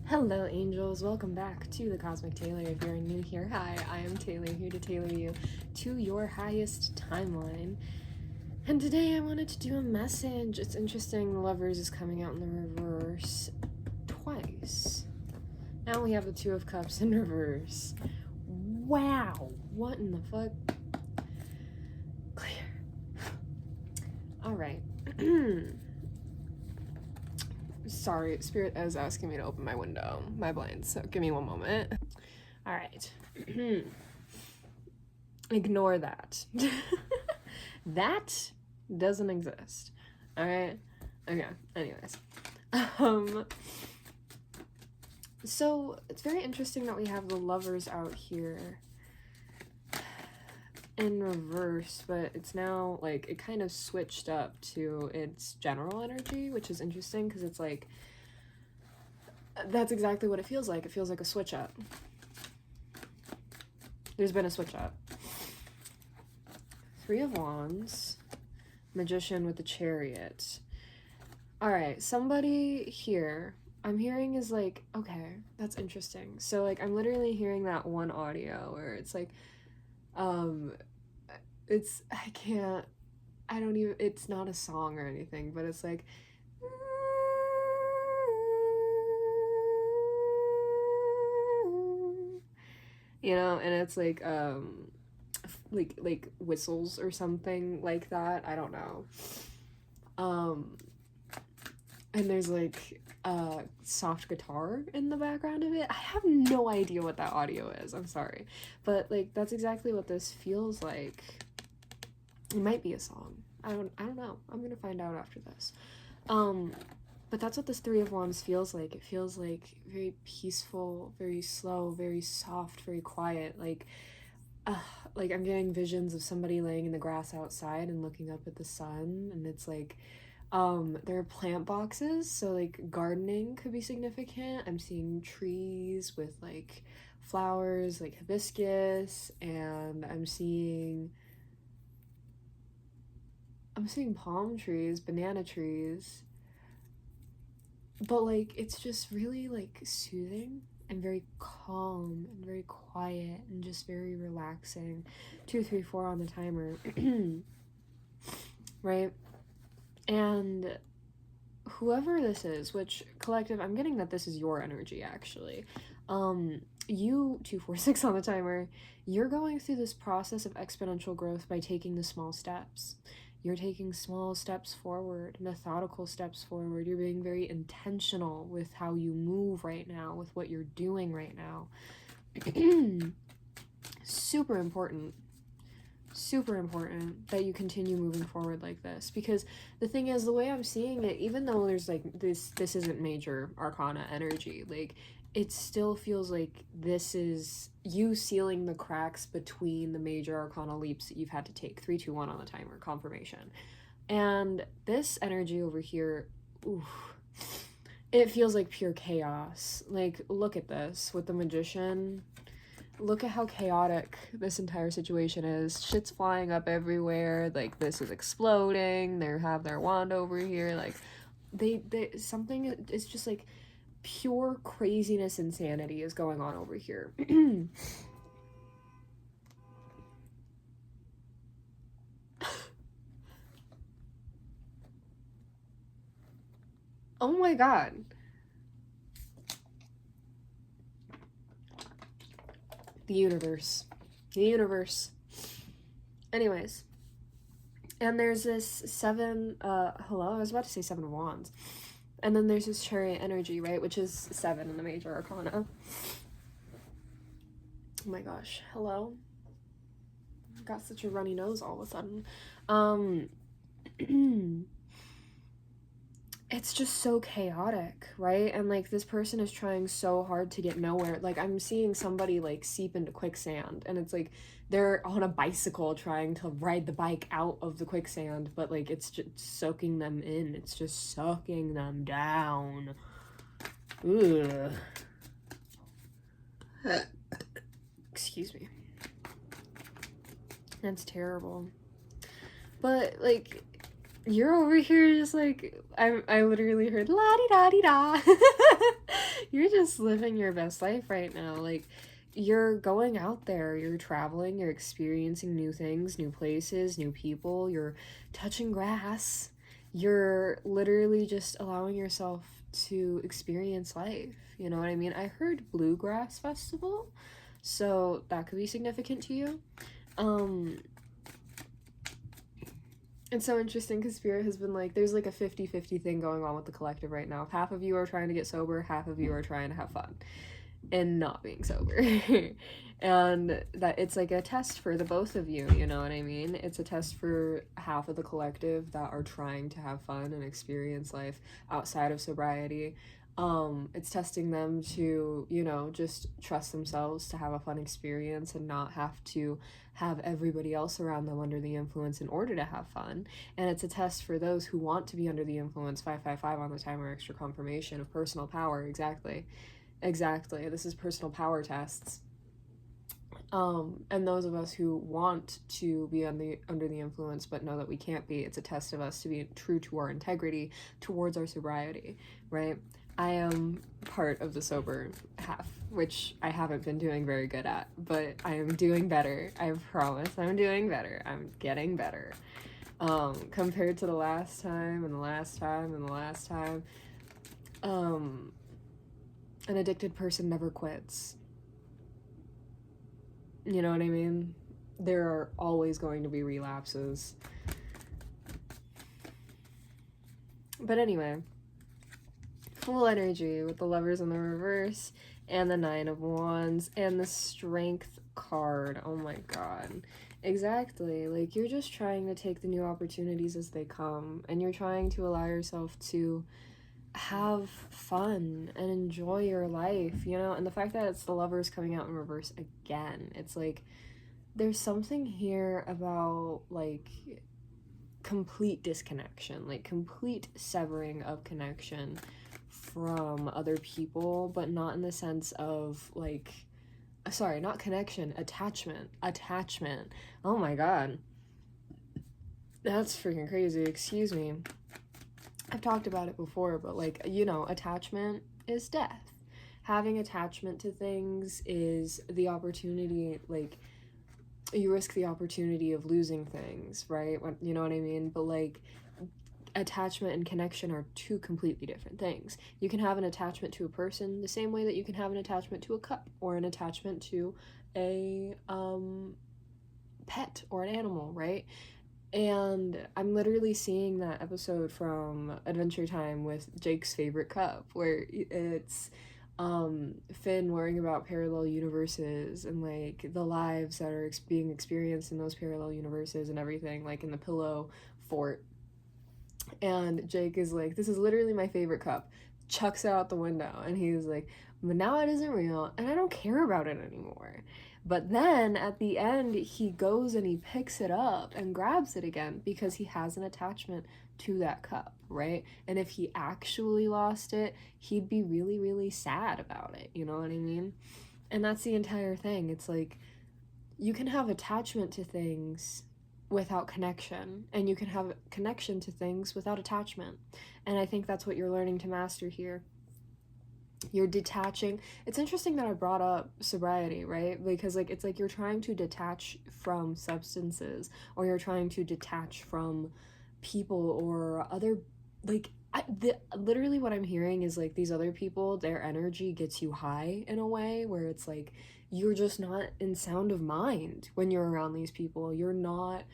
Hello angels, welcome back to the Cosmic Taylor. If you're new here, hi, I am Taylor, here to tailor you to your highest timeline. And today I wanted to do a message. It's interesting, the Lovers is coming out in the reverse twice. Now we have the Two of Cups in reverse. Wow, what in the fuck? Clear. Alright. Sorry, Spirit is asking me to open my window, my blinds, so give me one moment. Alright. Ignore that. That doesn't exist. Alright? Okay, anyways. So, it's very interesting that we have the Lovers out here in reverse, but it's now, like, it kind of switched up to its general energy, which is interesting, because it's like, that's exactly what it feels like. It feels like a switch up. There's been a switch up. Three of Wands, Magician with the Chariot. Alright, somebody here, I'm hearing is like, okay, that's interesting. So, like, I'm literally hearing that one audio where it's like, it's not a song or anything, but it's like, you know, and it's like whistles or something like that, I don't know. And there's like soft guitar in the background of it. I have no idea what that audio is, I'm sorry, but like that's exactly what this feels like. It might be a song, I don't know, I'm gonna find out after this. But that's what this Three of Wands feels like. It feels like very peaceful, very slow, very soft, very quiet. Like I'm getting visions of somebody laying in the grass outside and looking up at the sun, and it's like, there are plant boxes, so like gardening could be significant. I'm seeing trees with like flowers, like hibiscus, and I'm seeing palm trees, banana trees. But like it's just really like soothing and very calm and very quiet and just very relaxing. 2, 3, 4 on the timer. Right? And whoever this is, which collective, I'm getting that this is your energy actually. You, 2, 4, 6 on the timer, you're going through this process of exponential growth by taking the small steps. You're taking small steps forward, methodical steps forward. You're being very intentional with how you move right now, with what you're doing right now. Super important that you continue moving forward like this, because the thing is, the way I'm seeing it, even though there's like this isn't major arcana energy, like it still feels like this is you sealing the cracks between the major arcana leaps that you've had to take. 3, 2, 1 on the timer, confirmation. And this energy over here, oof, it feels like pure chaos. Like, look at this with the Magician. Look at how chaotic this entire situation is. Shit's flying up everywhere. Like, this is exploding. They have their wand over here. Like, something is just like pure craziness, insanity is going on over here. Oh my god. The universe. Anyways. And there's this 7, hello? I was about to say 7 of Wands. And then there's this Chariot energy, right? Which is 7 in the major arcana. Oh my gosh. Hello? I got such a runny nose all of a sudden. It's just so chaotic, right? And like this person is trying so hard to get nowhere. Like I'm seeing somebody like seep into quicksand, and it's like they're on a bicycle trying to ride the bike out of the quicksand, but like it's just soaking them in. It's just sucking them down. Ugh. Excuse me. That's terrible. But like you're over here just like, I literally heard la-di-da-di-da. You're just living your best life right now. Like, you're going out there, you're traveling, you're experiencing new things, new places, new people, you're touching grass. You're literally just allowing yourself to experience life. You know what I mean? I heard Bluegrass Festival, so that could be significant to you. It's so interesting because Spirit has been like, there's like a 50-50 thing going on with the collective right now. Half of you are trying to get sober, half of you are trying to have fun and not being sober. And that it's like a test for the both of you, you know what I mean? It's a test for half of the collective that are trying to have fun and experience life outside of sobriety. It's testing them to, you know, just trust themselves to have a fun experience and not have to have everybody else around them under the influence in order to have fun. And it's a test for those who want to be under the influence, 555 on the timer, extra confirmation of personal power. Exactly. This is personal power tests. And those of us who want to be under the influence but know that we can't be, it's a test of us to be true to our integrity towards our sobriety, right? I am part of the sober half, which I haven't been doing very good at, but I am doing better. I promise I'm doing better. I'm getting better. Compared to the last time and the last time and the last time. An addicted person never quits. You know what I mean? There are always going to be relapses. But anyway, full energy with the Lovers in the reverse and the Nine of Wands and the Strength card. Oh my god. Exactly. Like, you're just trying to take the new opportunities as they come, and you're trying to allow yourself to have fun and enjoy your life, you know? And the fact that it's the Lovers coming out in reverse again, it's like there's something here about like complete disconnection, like complete severing of connection from other people, but not in the sense of like, sorry, not connection, attachment. Oh my god, that's freaking crazy. Excuse me. I've talked about it before, but like, you know, attachment is death. Having attachment to things is the opportunity, like, you risk the opportunity of losing things, right? You know what I mean? But like, attachment and connection are two completely different things. You can have an attachment to a person the same way that you can have an attachment to a cup or an attachment to a pet or an animal, right? And I'm literally seeing that episode from Adventure Time with Jake's favorite cup, where it's Finn worrying about parallel universes and like the lives that are being experienced in those parallel universes and everything, like in the pillow fort. And Jake is like, this is literally my favorite cup, chucks it out the window, and he's like, but now it isn't real and I don't care about it anymore. But then at the end, he goes and he picks it up and grabs it again because he has an attachment to that cup, right? And if he actually lost it, he'd be really, really sad about it. You know what I mean? And that's the entire thing. It's like, you can have attachment to things without connection, and you can have connection to things without attachment. And I think that's what you're learning to master here. You're detaching. It's interesting that I brought up sobriety, right? Because like, it's like you're trying to detach from substances, or you're trying to detach from people or other, like, literally what I'm hearing is like these other people, their energy gets you high in a way where it's like you're just not in sound of mind when you're around these people. You're not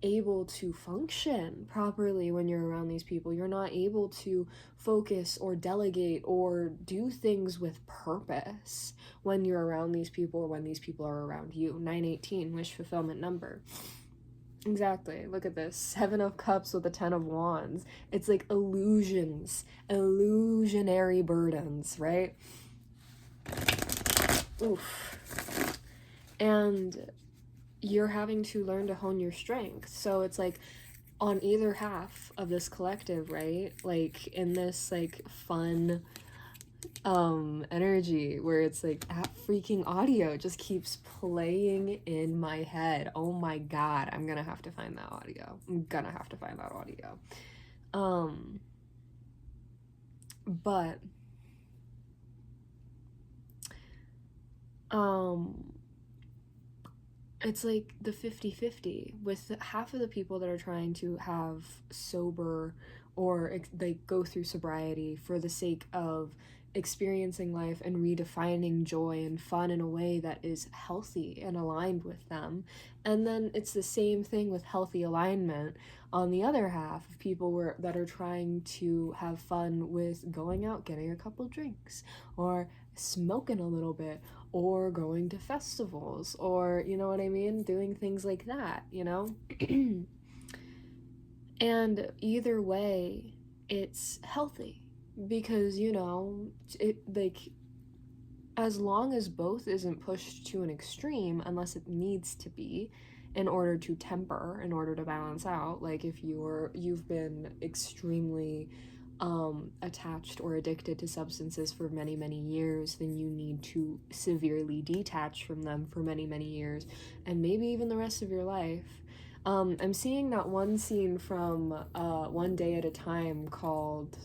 able to function properly when you're around these people. You're not able to focus or delegate or do things with purpose when you're around these people or when these people are around you. 918, wish fulfillment number. Exactly. Look at this. 7 of Cups with the 10 of Wands. It's like illusions, illusionary burdens, right? Oof. And you're having to learn to hone your strength. So it's like on either half of this collective, right? Like in this like fun energy where it's like that freaking audio just keeps playing in my head. Oh my god, I'm gonna have to find that audio. But um it's like the 50-50 with half of the people that are trying to have sober or like go through sobriety for the sake of experiencing life and redefining joy and fun in a way that is healthy and aligned with them. And then it's the same thing with healthy alignment on the other half of people that are trying to have fun with going out, getting a couple drinks, or smoking a little bit, or going to festivals, or, you know what I mean, doing things like that, you know. And either way, it's healthy, because, you know, it, like, as long as both isn't pushed to an extreme, unless it needs to be, in order to temper, in order to balance out. Like, if you've been extremely attached or addicted to substances for many, many years, then you need to severely detach from them for many, many years, and maybe even the rest of your life. I'm seeing that one scene from One Day at a Time called,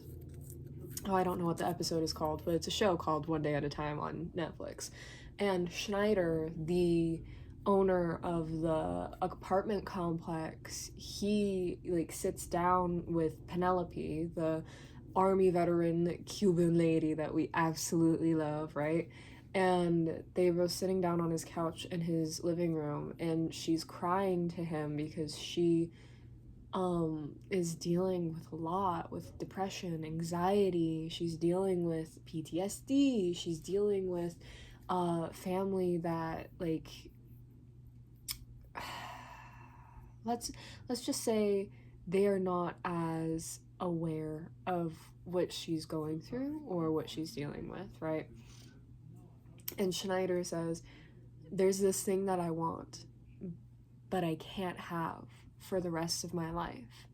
oh, I don't know what the episode is called, but it's a show called One Day at a Time on Netflix. And Schneider, the owner of the apartment complex, he like sits down with Penelope, the army veteran Cuban lady that we absolutely love, right? And they were sitting down on his couch in his living room, and she's crying to him because she is dealing with a lot, with depression, anxiety. She's dealing with PTSD. She's dealing with family that, like, let's just say they are not as aware of what she's going through or what she's dealing with, right? And Schneider says, there's this thing that I want, but I can't have for the rest of my life.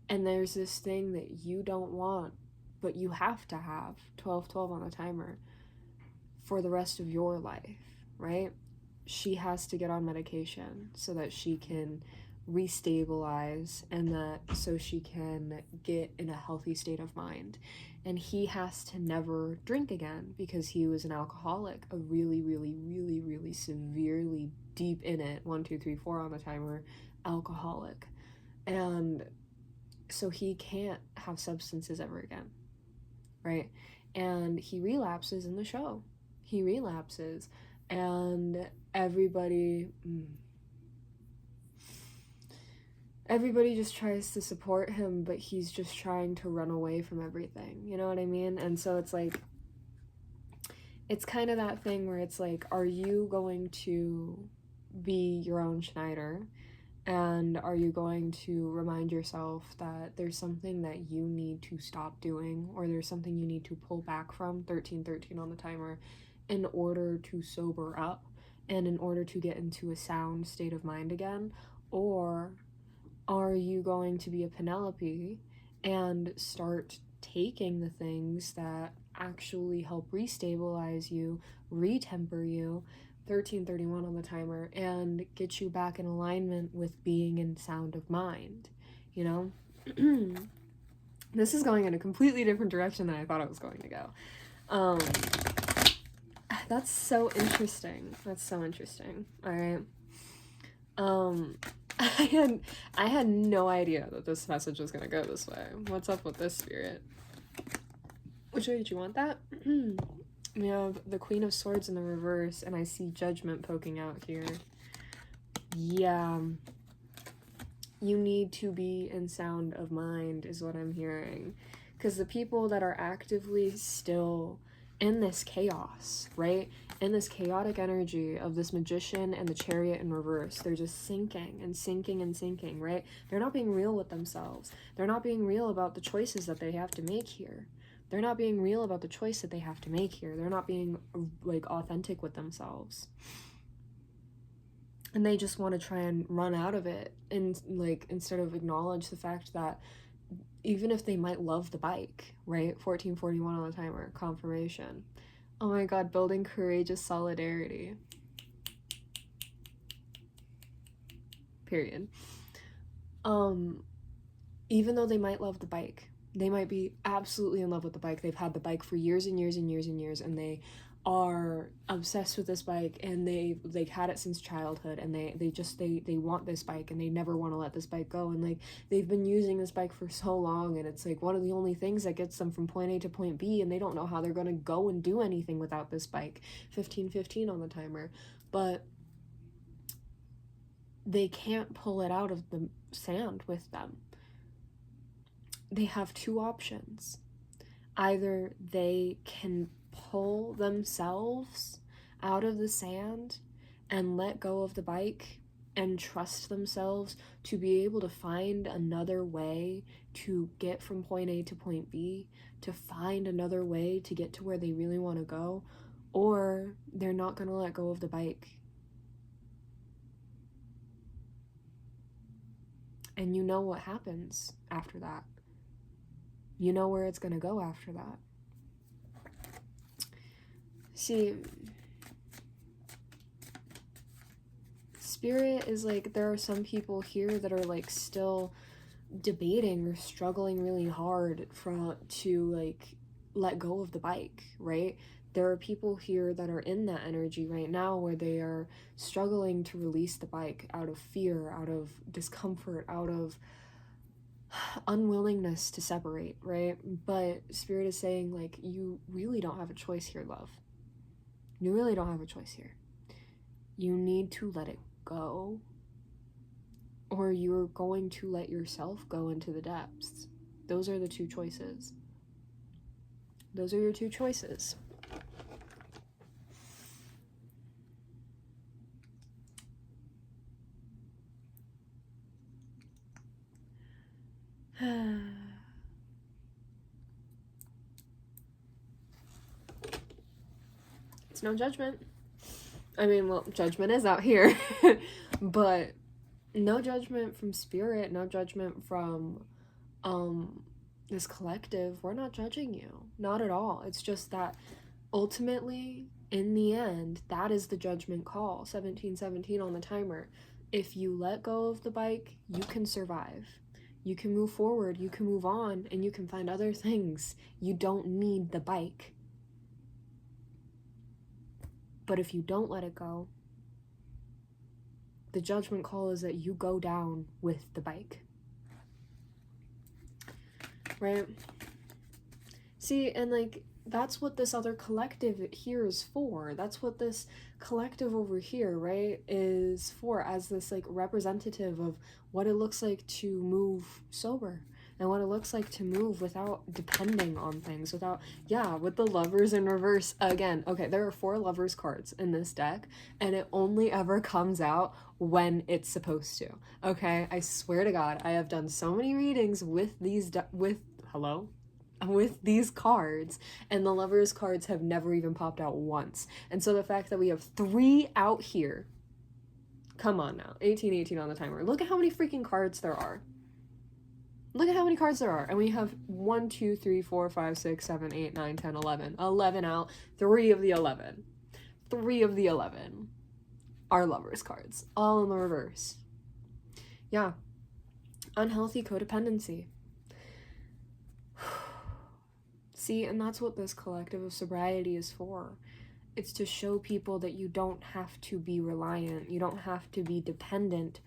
And there's this thing that you don't want, but you have to have, 12-12 on the timer, for the rest of your life, right? She has to get on medication so that she can restabilize, and that so she can get in a healthy state of mind. And he has to never drink again because he was an alcoholic, a really, really, really, really severely deep in it, 1, 2, 3, 4 on the timer, alcoholic. And so he can't have substances ever again, right? And he relapses in the show. He relapses, and everybody just tries to support him, but he's just trying to run away from everything, you know what I mean? And so it's like, it's kind of that thing where it's like, are you going to be your own Schneider? And are you going to remind yourself that there's something that you need to stop doing, or there's something you need to pull back from, 13-13 on the timer, in order to sober up and in order to get into a sound state of mind again? Or are you going to be a Penelope and start taking the things that actually help restabilize you, retemper you, 13:31 on the timer, and get you back in alignment with being in sound of mind, you know? This is going in a completely different direction than I thought it was going to go. That's so interesting. That's so interesting. All right. I had no idea that this message was gonna go this way. What's up with this, spirit? Which way did you want that? We have the Queen of Swords in the reverse, and I see Judgment poking out here. Yeah. You need to be in sound of mind, is what I'm hearing. Because the people that are actively still in this chaos, right? In this chaotic energy of this Magician and the Chariot in reverse, they're just sinking and sinking and sinking, right? They're not being real with themselves. They're not being real about the choices that they have to make here. They're not being real about the choice that they have to make here. They're not being, like, authentic with themselves. And they just want to try and run out of it, and, like, instead of acknowledge the fact that even if they might love the bike, right? 14:41 on the timer, confirmation. Oh my god, building courageous solidarity. Period. Even though they might love the bike, they might be absolutely in love with the bike. They've had the bike for years and years and years and years, and they are obsessed with this bike, and they've like had it since childhood, and they want this bike, and they never want to let this bike go, and like they've been using this bike for so long, and it's like one of the only things that gets them from point A to point B, and they don't know how they're going to go and do anything without this bike. 15:15 on the timer. But they can't pull it out of the sand with them. They have two options. Either they can pull themselves out of the sand and let go of the bike and trust themselves to be able to find another way to get from point A to point B, to find another way to get to where they really want to go, or they're not going to let go of the bike. And you know what happens after that. You know where it's going to go after that. See, Spirit is like, there are some people here that are like still debating or struggling really hard to like let go of the bike, right? There are people here that are in that energy right now where they are struggling to release the bike out of fear, out of discomfort, out of unwillingness to separate, right? But Spirit is saying, like, you really don't have a choice here, love. You really don't have a choice here. You need to let it go, or you're going to let yourself go into the depths. Those are the two choices. Those are your two choices. It's no judgment. I mean, well, judgment is out here, but no judgment from Spirit, no judgment from this collective. We're not judging you, not at all. It's just that ultimately, in the end, that is the judgment call. 17:17 on the timer. If you let go of the bike, you can survive. You can move forward, you can move on, and you can find other things. You don't need the bike. But if you don't let it go, the judgment call is that you go down with the bike. Right? See, and like, that's what this other collective here is for. That's what this collective over here, right, is for, as this like representative of what it looks like to move sober, and what it looks like to move without depending on things, without, yeah, with the Lovers in reverse again. Okay, there are 4 Lovers cards in this deck, and it only ever comes out when it's supposed to. Okay, I swear to God, I have done so many readings with these with these cards, and the Lovers cards have never even popped out once. And so the fact that we have 3 out here, come on now, 18:18 on the timer. Look at how many freaking cards there are. Look at how many cards there are. And we have 1, 2, 3, 4, 5, 6, 7, 8, 9, 10, 11. 11 out. 3 of the 11. 3 of the 11 are Lovers cards. All in the reverse. Yeah. Unhealthy codependency. See, and that's what this collective of sobriety is for. It's to show people that you don't have to be reliant. You don't have to be dependent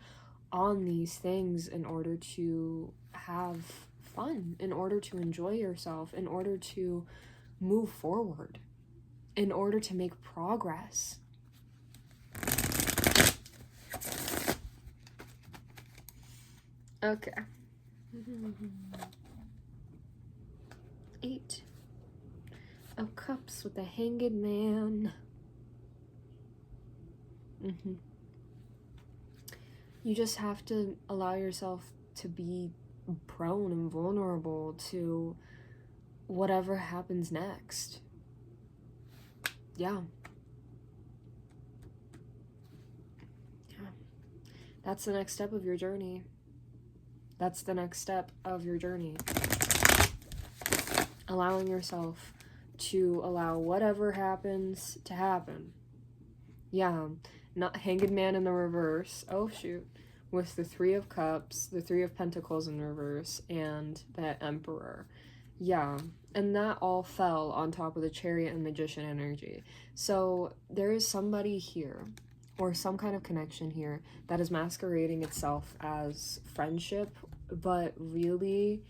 on these things in order to have fun, in order to enjoy yourself, in order to move forward, in order to make progress. Okay. 8 of Cups with the Hanged Man. You just have to allow yourself to be prone and vulnerable to whatever happens next. Yeah. That's the next step of your journey. That's the next step of your journey. Allowing yourself to allow whatever happens to happen. Yeah. Not Hanged Man in the reverse. Oh, shoot. With the 3 of Cups, the 3 of Pentacles in reverse, and that Emperor. Yeah. And that all fell on top of the Chariot and Magician energy. So there is somebody here, or some kind of connection here, that is masquerading itself as friendship, but really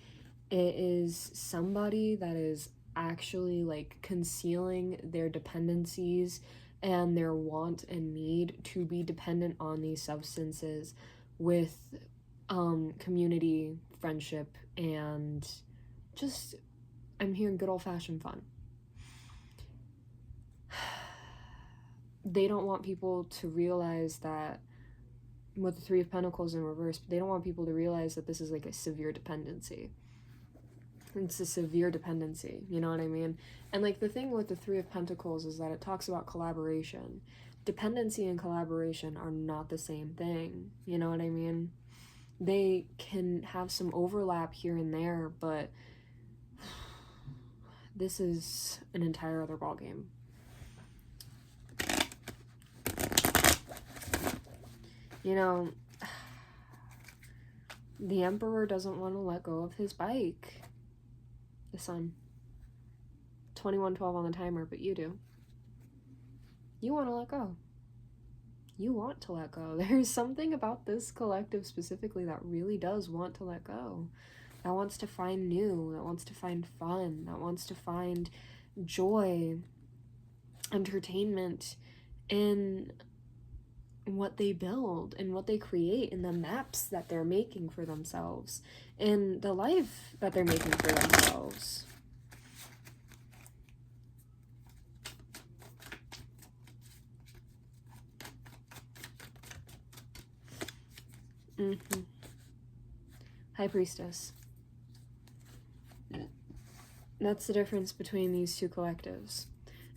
it is somebody that is actually like concealing their dependencies and their want and need to be dependent on these substances with community, friendship, and just, I'm hearing good old-fashioned fun. They don't want people to realize that, with the Three of Pentacles in reverse, they don't want people to realize that this is like a severe dependency. It's a severe dependency, you know what I mean? And like the thing with the Three of Pentacles is that it talks about collaboration. Dependency and collaboration are not the same thing, you know what I mean? They can have some overlap here and there, but this is an entire other ballgame. You know, the Emperor doesn't want to let go of his bike. The Sun. 2112 on the timer, but you do. You want to let go. You want to let go. There's something about this collective specifically that really does want to let go. That wants to find new, that wants to find fun, that wants to find joy, entertainment in what they build and what they create, in the maps that they're making for themselves, in the life that they're making for themselves. High Priestess. That's the difference between these two collectives.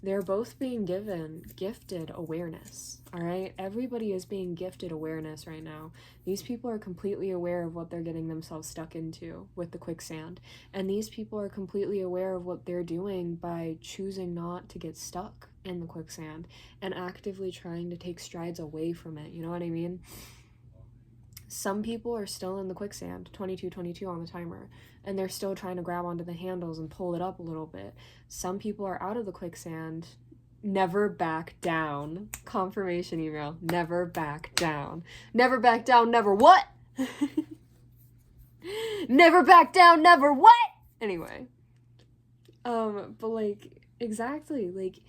They're both being gifted awareness, all right? Everybody is being gifted awareness right now. These people are completely aware of what they're getting themselves stuck into with the quicksand. And these people are completely aware of what they're doing by choosing not to get stuck in the quicksand and actively trying to take strides away from it, you know what I mean? Some people are still in the quicksand, 2222 on the timer, and they're still trying to grab onto the handles and pull it up a little bit. Some people are out of the quicksand. Never back down. Confirmation email. Never back down. Never back down, never what? Never back down, never what? Anyway. But like, exactly, like,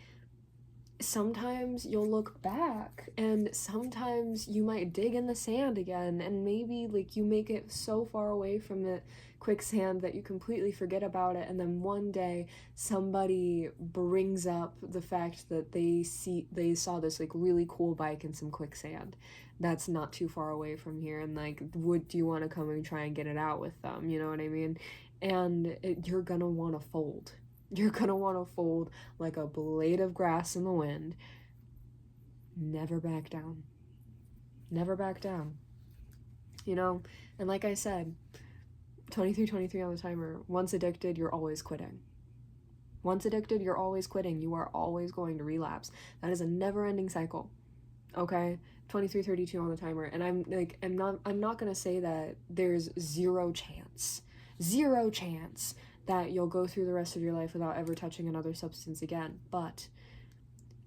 sometimes you'll look back and sometimes you might dig in the sand again, and maybe like you make it so far away from the quicksand that you completely forget about it, and then one day somebody brings up the fact that they saw this like really cool bike in some quicksand that's not too far away from here, and like, do you want to come and try and get it out with them, you know what I mean? And you're gonna want to fold. You're gonna want to fold like a blade of grass in the wind. Never back down. Never back down. You know? And like I said, 2323 on the timer. Once addicted, you're always quitting. Once addicted, you're always quitting. You are always going to relapse. That is a never-ending cycle. Okay? 2332 on the timer. And I'm not gonna say that there's zero chance that you'll go through the rest of your life without ever touching another substance again, but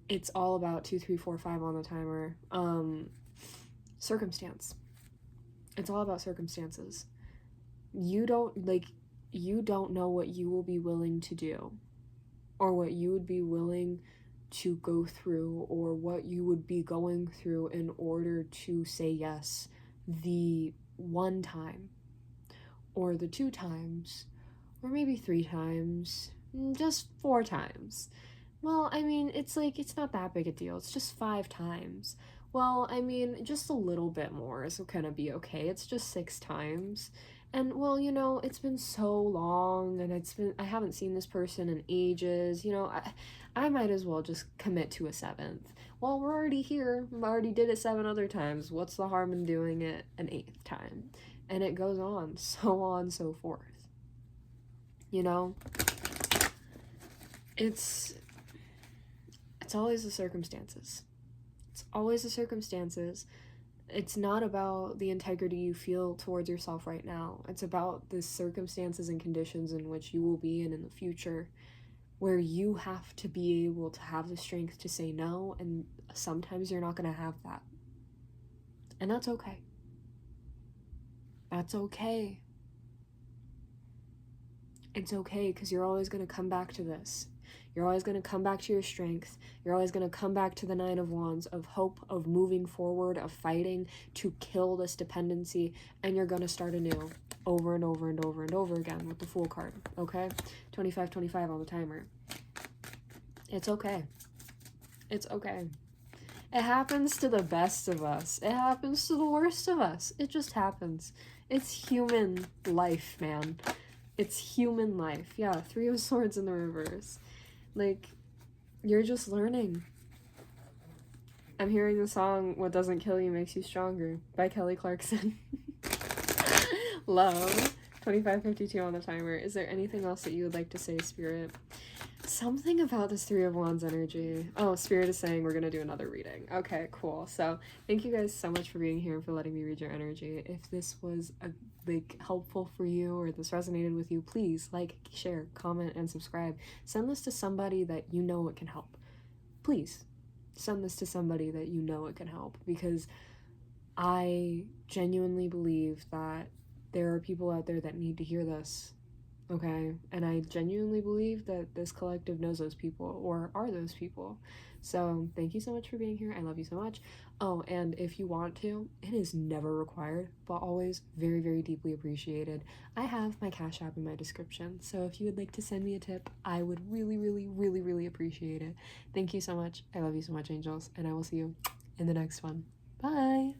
it's all about 2, 3, 4, 5 on the timer. Circumstance. It's all about circumstances. You don't know what you will be willing to do, or what you would be willing to go through, or what you would be going through in order to say yes the one time, or the 2 times, or maybe 3 times, just 4 times. Well, I mean, it's like, it's not that big a deal. It's just 5 times. Well, I mean, just a little bit more is gonna be okay. It's just 6 times. And, well, you know, it's been so long, and I haven't seen this person in ages, you know, I might as well just commit to a 7th. Well, we're already here. I already did it 7 other times. What's the harm in doing it an 8th time? And it goes on, so forth. You know, it's always the circumstances. It's always the circumstances It's not about the integrity you feel towards yourself right now. It's about the circumstances and conditions in which you will be in the future, where you have to be able to have the strength to say no, and sometimes you're not going to have that. And that's okay. That's okay. It's okay, because you're always going to come back to this. You're always going to come back to your strength. You're always going to come back to the Nine of Wands, of hope, of moving forward, of fighting to kill this dependency, and you're going to start anew over and over and over and over again with the Fool card, okay? 25-25 on the timer. It's okay. It's okay. It happens to the best of us. It happens to the worst of us. It just happens. It's human life, man. It's human life. Yeah, Three of Swords in the reverse. Like, you're just learning. I'm hearing the song What Doesn't Kill You Makes You Stronger by Kelly Clarkson. Love. 25-52 on the timer. Is there anything else that you would like to say, Spirit? Something about this Three of Wands energy. Oh, Spirit is saying we're gonna do another reading. Okay, cool. So thank you guys so much for being here and for letting me read your energy. If this was helpful for you, or this resonated with you, please like, share, comment, and subscribe. Send this to somebody that you know it can help. Please send this to somebody that you know it can help, because I genuinely believe that there are people out there that need to hear this. Okay, and I genuinely believe that this collective knows those people, or are those people. So thank you so much for being here. I love you so much. Oh, and if you want to, it is never required, but always very, very deeply appreciated. I have my Cash App in my description, so if you would like to send me a tip, I would really, really, really, really appreciate it. Thank you so much. I love you so much, angels, and I will see you in the next one. Bye!